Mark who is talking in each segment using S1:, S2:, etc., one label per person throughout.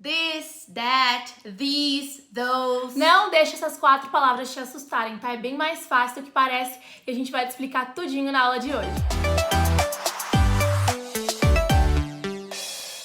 S1: This, that, these, those.
S2: Não deixe essas 4 palavras te assustarem, tá? É bem mais fácil do que parece e a gente vai te explicar tudinho na aula de hoje.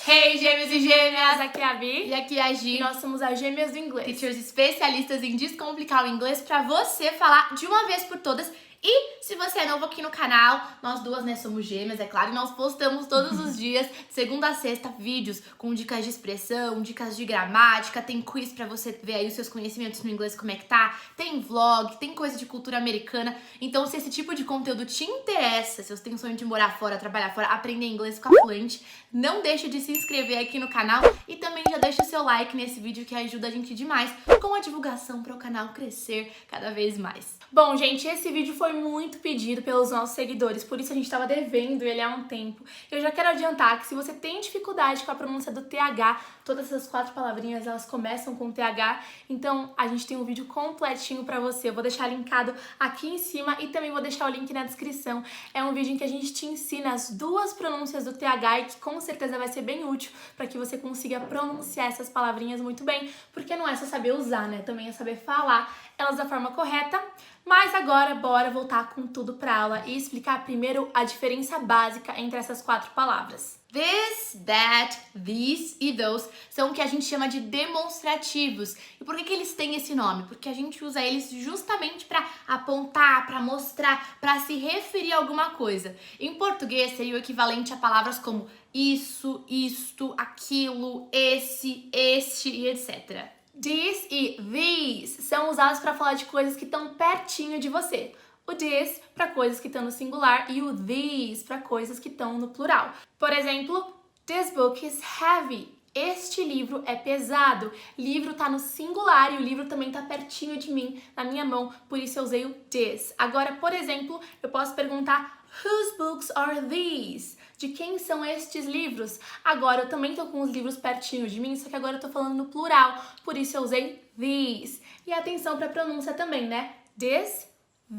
S1: Hey, gêmeos e gêmeas!
S2: Aqui é a Vi.
S1: E aqui é a Gi.
S2: E nós somos as Gêmeas do Inglês.
S1: Teachers especialistas em descomplicar o inglês pra você falar de uma vez por todas. E se você é novo aqui no canal, nós duas, né, somos gêmeas, é claro, e nós postamos todos os dias, de segunda a sexta, vídeos com dicas de expressão, dicas de gramática, tem quiz pra você ver aí os seus conhecimentos no inglês, como é que tá, tem vlog, tem coisa de cultura americana. Então, se esse tipo de conteúdo te interessa, se você tem o sonho de morar fora, trabalhar fora, aprender inglês, ficar fluente, não deixe de se inscrever aqui no canal e também já deixa o seu like nesse vídeo que ajuda a gente demais com a divulgação para o canal crescer cada vez mais.
S2: Bom, gente, esse vídeo foi muito pedido pelos nossos seguidores, por isso a gente estava devendo ele há um tempo. Eu já quero adiantar que se você tem dificuldade com a pronúncia do TH, todas essas 4 palavrinhas, elas começam com TH, então a gente tem um vídeo completinho pra você. Eu vou deixar linkado aqui em cima e também vou deixar o link na descrição. É um vídeo em que a gente te ensina as 2 pronúncias do TH e que com certeza vai ser bem útil para que você consiga pronunciar essas palavrinhas muito bem, porque não é só saber usar, né? Também é saber falar elas da forma correta. Mas agora, bora voltar com tudo pra aula e explicar primeiro a diferença básica entre essas 4 palavras.
S1: This, that, these e those são o que a gente chama de demonstrativos. E por que eles têm esse nome? Porque a gente usa eles justamente para apontar, para mostrar, para se referir a alguma coisa. Em português seria o equivalente a palavras como isso, isto, aquilo, esse, este e etc.
S2: This e these são usados para falar de coisas que estão pertinho de você. O this para coisas que estão no singular e o these para coisas que estão no plural. Por exemplo, this book is heavy. Este livro é pesado. Livro tá no singular e o livro também tá pertinho de mim, na minha mão, por isso eu usei o this. Agora, por exemplo, eu posso perguntar whose books are these? De quem são estes livros? Agora eu também tô com os livros pertinho de mim, só que agora eu tô falando no plural, por isso eu usei these. E atenção pra pronúncia também, né? This,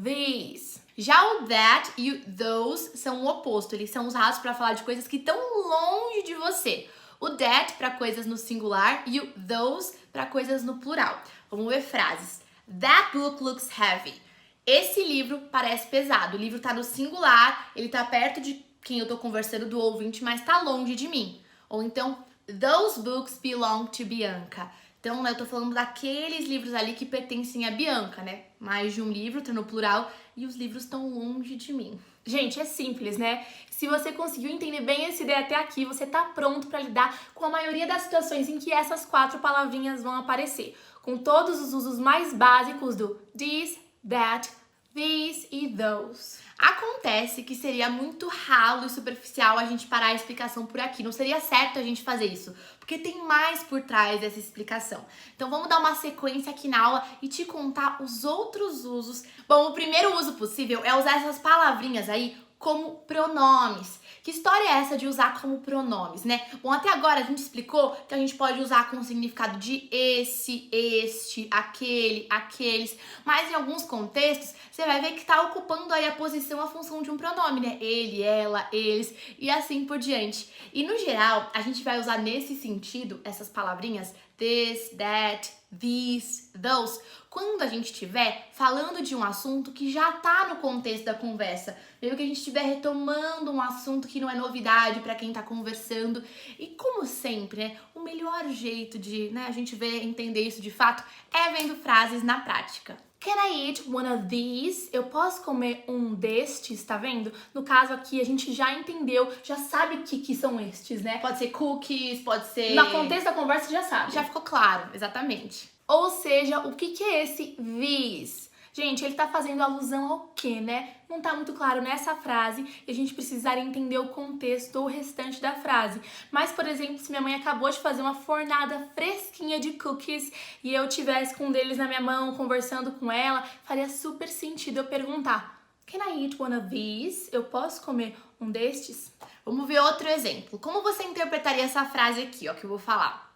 S2: these.
S1: Já o that e o those são o oposto, eles são usados para falar de coisas que estão longe de você. O that para coisas no singular e o those para coisas no plural. Vamos ver frases. That book looks heavy. Esse livro parece pesado. O livro tá no singular, ele tá perto de quem eu tô conversando, do ouvinte, mas tá longe de mim. Ou então, those books belong to Bianca. Então, eu tô falando daqueles livros ali que pertencem a Bianca, né? Mais de um livro, tá no plural, e os livros estão longe de mim.
S2: Gente, é simples, né? Se você conseguiu entender bem essa ideia até aqui, você tá pronto para lidar com a maioria das situações em que essas 4 palavrinhas vão aparecer. Com todos os usos mais básicos do this, that, these e those.
S1: Acontece que seria muito ralo e superficial a gente parar a explicação por aqui. Não seria certo a gente fazer isso, porque tem mais por trás dessa explicação. Então vamos dar uma sequência aqui na aula e te contar os outros usos. Bom, o primeiro uso possível é usar essas palavrinhas aí como pronomes. Que história é essa de usar como pronomes, né? Bom, até agora a gente explicou que a gente pode usar com o significado de esse, este, aquele, aqueles, mas em alguns contextos você vai ver que tá ocupando aí a posição, a função de um pronome, né? Ele, ela, eles e assim por diante. E no geral, a gente vai usar nesse sentido essas palavrinhas this, that, these, those, quando a gente estiver falando de um assunto que já tá no contexto da conversa, meio que a gente estiver retomando um assunto que não é novidade para quem tá conversando. E como sempre, né, o melhor jeito de, né, a gente ver, entender isso de fato é vendo frases na prática.
S2: Can I eat one of these? Eu posso comer um destes, tá vendo? No caso aqui, a gente já entendeu, já sabe o que são estes, né?
S1: Pode ser cookies, pode ser...
S2: No contexto da conversa já sabe.
S1: Já ficou claro, exatamente.
S2: Ou seja, o que é esse these? Gente, ele tá fazendo alusão ao quê, né? Não tá muito claro nessa frase e a gente precisaria entender o contexto ou o restante da frase. Mas, por exemplo, se minha mãe acabou de fazer uma fornada fresquinha de cookies e eu tivesse com um deles na minha mão, conversando com ela, faria super sentido eu perguntar: Can I eat one of these? Eu posso comer um destes?
S1: Vamos ver outro exemplo. Como você interpretaria essa frase aqui, ó, que eu vou falar?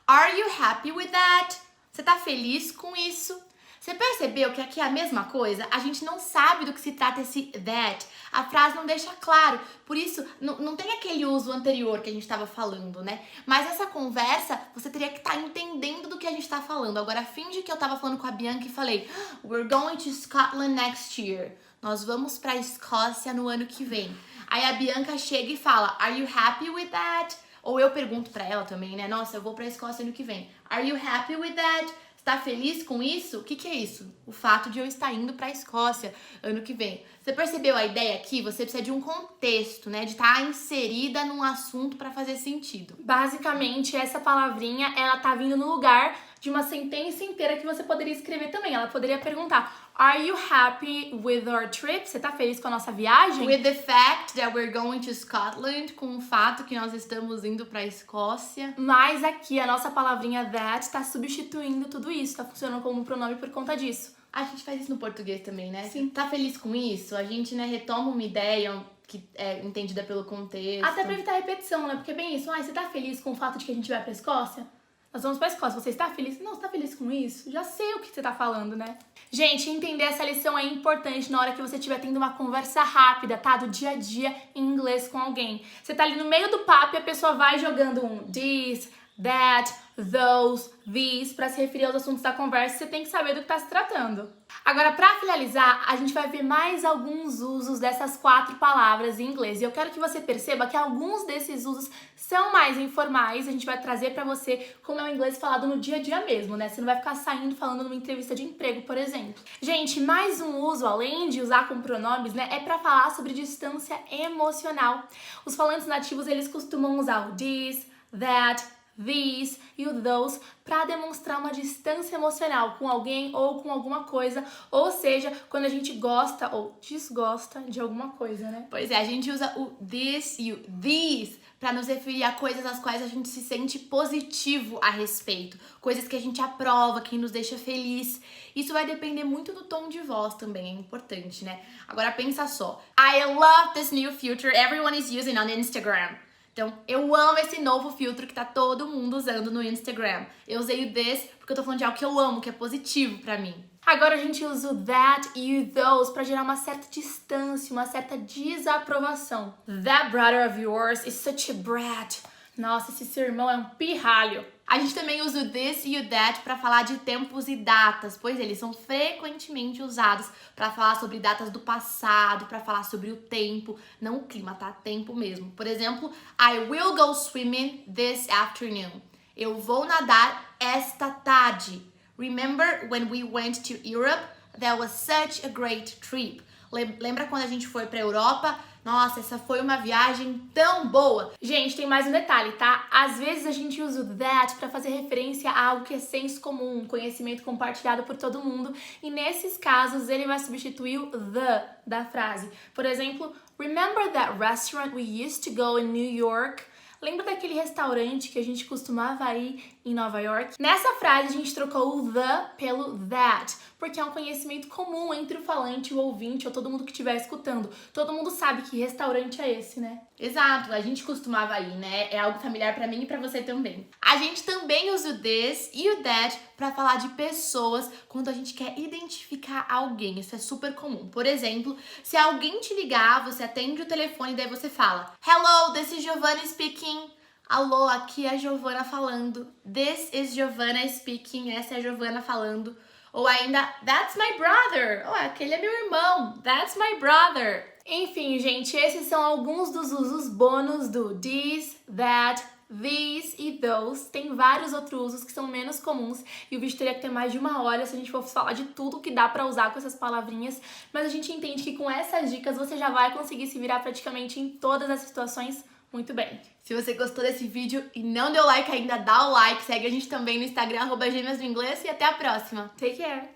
S1: Are you happy with that? Você tá feliz com isso? Você percebeu que aqui é a mesma coisa? A gente não sabe do que se trata esse that. A frase não deixa claro. Por isso, não tem aquele uso anterior que a gente estava falando, né? Mas essa conversa, você teria tá falando. Agora finge que eu tava falando com a Bianca e falei: We're going to Scotland next year. Nós vamos pra Escócia no ano que vem. Aí a Bianca chega e fala: Are you happy with that? Ou eu pergunto pra ela também, né? Nossa, eu vou pra Escócia ano que vem. Are you happy with that? Tá feliz com isso? O que é isso? O fato de eu estar indo pra Escócia ano que vem. Você percebeu a ideia aqui? Você precisa de um contexto, né? De estar inserida num assunto pra fazer sentido.
S2: Basicamente, essa palavrinha, ela tá vindo no lugar de uma sentença inteira que você poderia escrever também. Ela poderia perguntar: Are you happy with our trip? Você tá feliz com a nossa viagem?
S1: With the fact that we're going to Scotland, com o fato que nós estamos indo pra Escócia.
S2: Mas aqui a nossa palavrinha that tá substituindo tudo isso, tá funcionando como um pronome por conta disso.
S1: A gente faz isso no português também, né?
S2: Sim.
S1: Tá feliz com isso? A gente, né, retoma uma ideia que é entendida pelo contexto.
S2: Até pra evitar repetição, né? Porque é bem isso. Você tá feliz com o fato de que a gente vai pra Escócia? Nós vamos pra Escócia. Você está feliz? Não, você tá feliz com isso? Já sei o que você tá falando, né? Gente, entender essa lição é importante na hora que você estiver tendo uma conversa rápida, tá? Do dia a dia em inglês com alguém. Você tá ali no meio do papo e a pessoa vai jogando um this, that, those, these, pra se referir aos assuntos da conversa. Você tem que saber do que tá se tratando. Agora, pra finalizar, a gente vai ver mais alguns usos dessas 4 palavras em inglês. E eu quero que você perceba que alguns desses usos são mais informais. A gente vai trazer pra você como é o inglês falado no dia a dia mesmo, né? Você não vai ficar saindo falando numa entrevista de emprego, por exemplo. Gente, mais um uso, além de usar com pronomes, né? É pra falar sobre distância emocional. Os falantes nativos, eles costumam usar o this, that, these e o those para demonstrar uma distância emocional com alguém ou com alguma coisa, ou seja, quando a gente gosta ou desgosta de alguma coisa, né?
S1: Pois é, a gente usa o this e o these para nos referir a coisas às quais a gente se sente positivo a respeito, coisas que a gente aprova, que nos deixa feliz. Isso vai depender muito do tom de voz também, é importante, né? Agora pensa só. I love this new filter everyone is using on Instagram. Então, eu amo esse novo filtro que tá todo mundo usando no Instagram. Eu usei o this porque eu tô falando de algo que eu amo, que é positivo pra mim.
S2: Agora a gente usa o that e o those pra gerar uma certa distância, uma certa desaprovação. That brother of yours is such a brat. Nossa, esse seu irmão é um pirralho.
S1: A gente também usa o this e o that para falar de tempos e datas, pois eles são frequentemente usados para falar sobre datas do passado, para falar sobre o tempo, não o clima, tá? Tempo mesmo. Por exemplo, I will go swimming this afternoon. Eu vou nadar esta tarde. Remember when we went to Europe? That was such a great trip. Lembra quando a gente foi pra Europa? Nossa, essa foi uma viagem tão boa.
S2: Gente, tem mais um detalhe, tá? Às vezes a gente usa o that pra fazer referência a algo que é senso comum, conhecimento compartilhado por todo mundo. E nesses casos, ele vai substituir o the da frase. Por exemplo, remember that restaurant we used to go in New York? Lembra daquele restaurante que a gente costumava ir em Nova York? Nessa frase, a gente trocou o the pelo that, porque é um conhecimento comum entre o falante, o ouvinte ou todo mundo que estiver escutando. Todo mundo sabe que restaurante é esse, né?
S1: Exato, a gente costumava ir, né? É algo familiar pra mim e pra você também. A gente também usa o this e o that pra falar de pessoas quando a gente quer identificar alguém. Isso é super comum. Por exemplo, se alguém te ligar, você atende o telefone e daí você fala: Hello, this is Giovanna speaking. Alô, aqui é a Giovanna falando. This is Giovanna speaking. Essa é a Giovanna falando. Ou ainda, that's my brother. Oh, aquele é meu irmão. That's my brother.
S2: Enfim, gente, esses são alguns dos usos bônus do this, that, these e those. Tem vários outros usos que são menos comuns e o vídeo teria que ter mais de 1 hora se a gente fosse falar de tudo que dá pra usar com essas palavrinhas. Mas a gente entende que com essas dicas você já vai conseguir se virar praticamente em todas as situações muito bem.
S1: Se você gostou desse vídeo e não deu like ainda, dá o like. Segue a gente também no Instagram, @gêmeasdoinglês, e até a próxima.
S2: Take care!